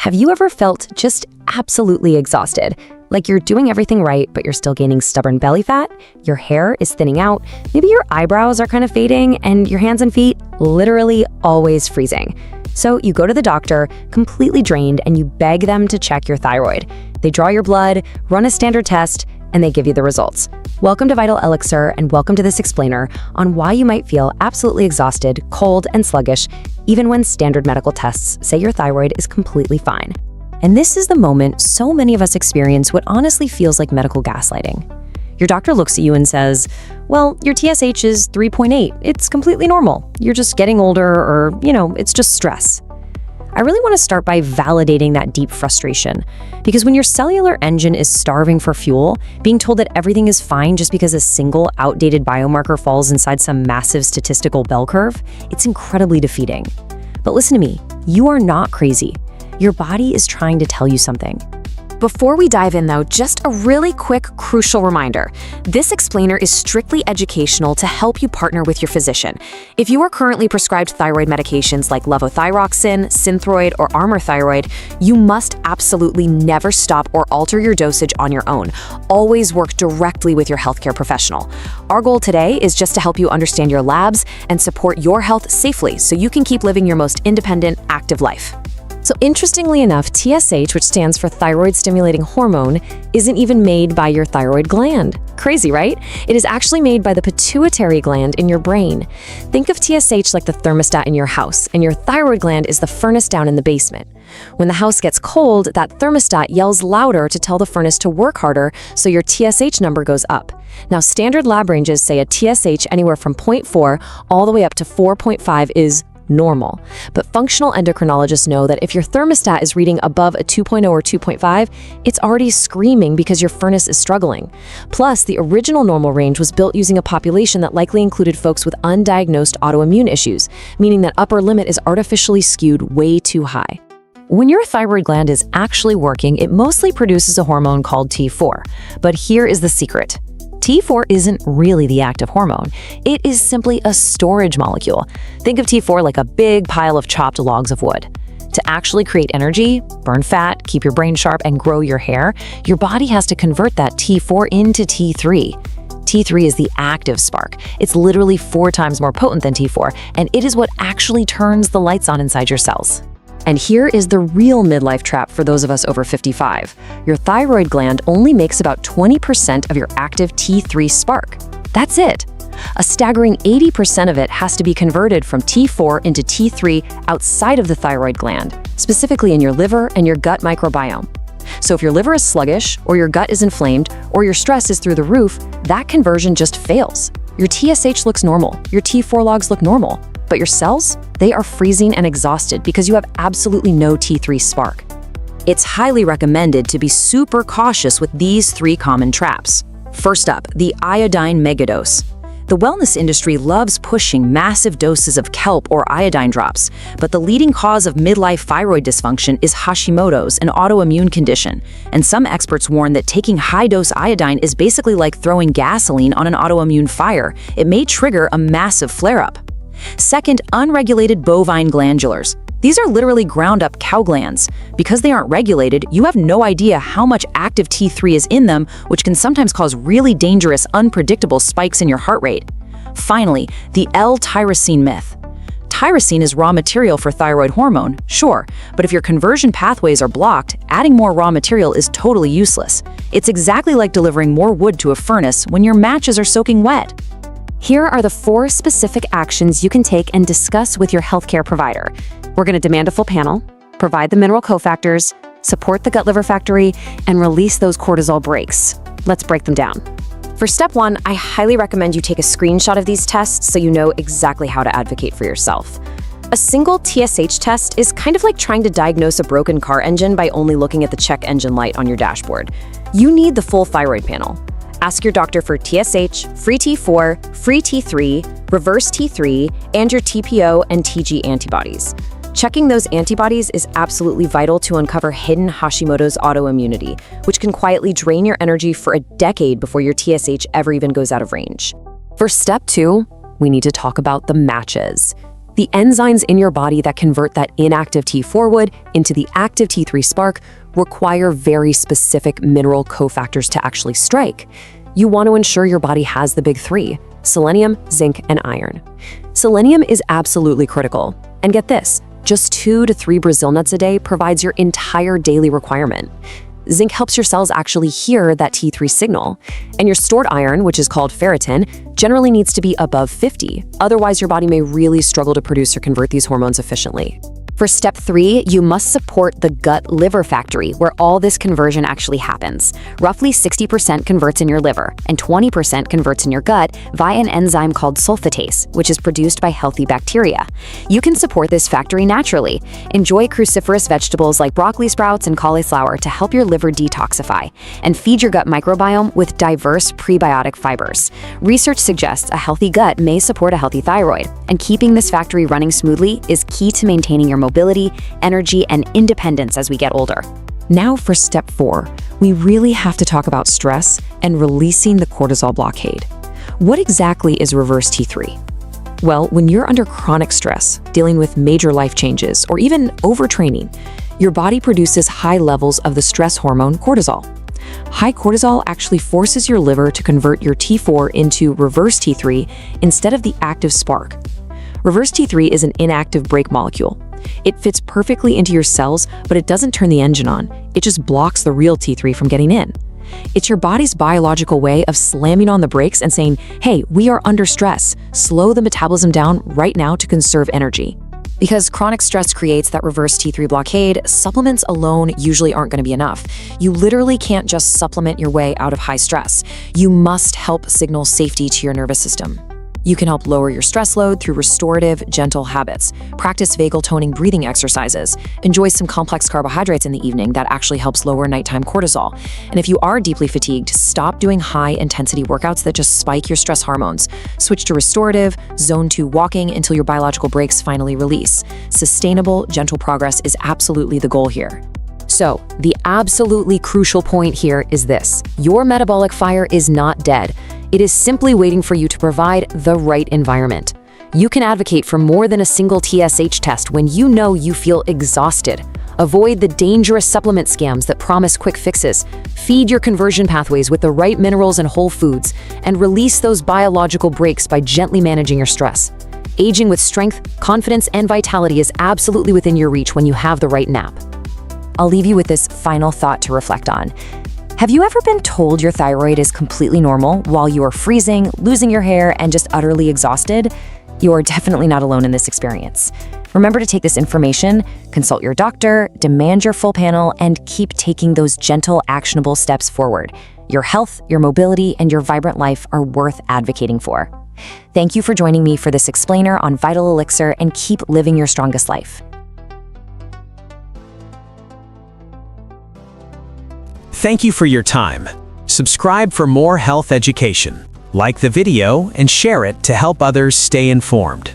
Have you ever felt just absolutely exhausted? Like you're doing everything right, but you're still gaining stubborn belly fat, your hair is thinning out, maybe your eyebrows are kind of fading, and your hands and feet literally always freezing. So you go to the doctor, completely drained, and you beg them to check your thyroid. They draw your blood, run a standard test, and they give you the results. Welcome to Vital Elixir, and welcome to this explainer on why you might feel absolutely exhausted, cold, and sluggish, even when standard medical tests say your thyroid is completely fine. And this is the moment so many of us experience what honestly feels like medical gaslighting. Your doctor looks at you and says, well, your TSH is 3.8. It's completely normal. You're just getting older, or, it's just stress. I really want to start by validating that deep frustration, because when your cellular engine is starving for fuel, being told that everything is fine just because a single outdated biomarker falls inside some massive statistical bell curve, it's incredibly defeating. But listen to me, you are not crazy. Your body is trying to tell you something. Before we dive in though, just a really quick, crucial reminder. This explainer is strictly educational to help you partner with your physician. If you are currently prescribed thyroid medications like levothyroxine, Synthroid, or Armour Thyroid, you must absolutely never stop or alter your dosage on your own. Always work directly with your healthcare professional. Our goal today is just to help you understand your labs and support your health safely so you can keep living your most independent, active life. So interestingly enough, TSH, which stands for thyroid-stimulating hormone, isn't even made by your thyroid gland. Crazy, right? It is actually made by the pituitary gland in your brain. Think of TSH like the thermostat in your house, and your thyroid gland is the furnace down in the basement. When the house gets cold, that thermostat yells louder to tell the furnace to work harder, so your TSH number goes up. Now, standard lab ranges say a TSH anywhere from 0.4 all the way up to 4.5 is normal. But functional endocrinologists know that if your thermostat is reading above a 2.0 or 2.5, it's already screaming because your furnace is struggling. Plus, the original normal range was built using a population that likely included folks with undiagnosed autoimmune issues, meaning that upper limit is artificially skewed way too high. When your thyroid gland is actually working, it mostly produces a hormone called T4. But here is the secret. T4 isn't really the active hormone. It is simply a storage molecule. Think of T4 like a big pile of chopped logs of wood. To actually create energy, burn fat, keep your brain sharp, and grow your hair, your body has to convert that T4 into T3. T3 is the active spark. It's literally 4 times more potent than T4, and it is what actually turns the lights on inside your cells. And here is the real midlife trap for those of us over 55. Your thyroid gland only makes about 20% of your active T3 spark. That's it. A staggering 80% of it has to be converted from T4 into T3 outside of the thyroid gland, specifically in your liver and your gut microbiome. So if your liver is sluggish, or your gut is inflamed, or your stress is through the roof, that conversion just fails. Your TSH looks normal, your T4 logs look normal, but your cells, they are freezing and exhausted because you have absolutely no T3 spark. It's highly recommended to be super cautious with these 3 common traps. First up, the iodine megadose. The wellness industry loves pushing massive doses of kelp or iodine drops, but the leading cause of midlife thyroid dysfunction is Hashimoto's, an autoimmune condition, and some experts warn that taking high-dose iodine is basically like throwing gasoline on an autoimmune fire. It may trigger a massive flare-up. Second, unregulated bovine glandulars. These are literally ground-up cow glands. Because they aren't regulated, you have no idea how much active T3 is in them, which can sometimes cause really dangerous, unpredictable spikes in your heart rate. Finally, the L-tyrosine myth. Tyrosine is raw material for thyroid hormone, sure, but if your conversion pathways are blocked, adding more raw material is totally useless. It's exactly like delivering more wood to a furnace when your matches are soaking wet. Here are the 4 specific actions you can take and discuss with your healthcare provider. We're going to demand a full panel, provide the mineral cofactors, support the gut-liver factory, and release those cortisol breaks. Let's break them down. For step 1, I highly recommend you take a screenshot of these tests so you know exactly how to advocate for yourself. A single TSH test is kind of like trying to diagnose a broken car engine by only looking at the check engine light on your dashboard. You need the full thyroid panel. Ask your doctor for TSH, free T4, free T3, reverse T3, and your TPO and TG antibodies. Checking those antibodies is absolutely vital to uncover hidden Hashimoto's autoimmunity, which can quietly drain your energy for a decade before your TSH ever even goes out of range. For step 2, we need to talk about the matches. The enzymes in your body that convert that inactive T4 wood into the active T3 spark require very specific mineral cofactors to actually strike. You want to ensure your body has the big three: selenium, zinc, and iron. Selenium is absolutely critical. And get this, just 2 to 3 Brazil nuts a day provides your entire daily requirement. Zinc helps your cells actually hear that T3 signal. And your stored iron, which is called ferritin, generally needs to be above 50. Otherwise, your body may really struggle to produce or convert these hormones efficiently. For step 3, you must support the gut-liver factory, where all this conversion actually happens. Roughly 60% converts in your liver, and 20% converts in your gut via an enzyme called sulfatase, which is produced by healthy bacteria. You can support this factory naturally. Enjoy cruciferous vegetables like broccoli sprouts and cauliflower to help your liver detoxify, and feed your gut microbiome with diverse prebiotic fibers. Research suggests a healthy gut may support a healthy thyroid, and keeping this factory running smoothly is key to maintaining your mobility, energy, and independence as we get older. Now for step 4, we really have to talk about stress and releasing the cortisol blockade. What exactly is reverse T3? Well, when you're under chronic stress, dealing with major life changes, or even overtraining, your body produces high levels of the stress hormone cortisol. High cortisol actually forces your liver to convert your T4 into reverse T3 instead of the active spark. Reverse T3 is an inactive brake molecule. It fits perfectly into your cells, but it doesn't turn the engine on. It just blocks the real T3 from getting in. It's your body's biological way of slamming on the brakes and saying, hey, we are under stress. Slow the metabolism down right now to conserve energy. Because chronic stress creates that reverse T3 blockade, supplements alone usually aren't going to be enough. You literally can't just supplement your way out of high stress. You must help signal safety to your nervous system. You can help lower your stress load through restorative, gentle habits. Practice vagal toning breathing exercises. Enjoy some complex carbohydrates in the evening that actually helps lower nighttime cortisol. And if you are deeply fatigued, stop doing high-intensity workouts that just spike your stress hormones. Switch to restorative, zone 2 walking until your biological brakes finally release. Sustainable, gentle progress is absolutely the goal here. So, the absolutely crucial point here is this: your metabolic fire is not dead. It is simply waiting for you to provide the right environment. You can advocate for more than a single TSH test when you know you feel exhausted. Avoid the dangerous supplement scams that promise quick fixes. Feed your conversion pathways with the right minerals and whole foods, and release those biological brakes by gently managing your stress. Aging with strength, confidence, and vitality is absolutely within your reach when you have the right nap. I'll leave you with this final thought to reflect on. Have you ever been told your thyroid is completely normal while you are freezing, losing your hair, and just utterly exhausted? You are definitely not alone in this experience. Remember to take this information, consult your doctor, demand your full panel, and keep taking those gentle, actionable steps forward. Your health, your mobility, and your vibrant life are worth advocating for. Thank you for joining me for this explainer on Vital Elixir, and keep living your strongest life. Thank you for your time. Subscribe for more health education. Like the video and share it to help others stay informed.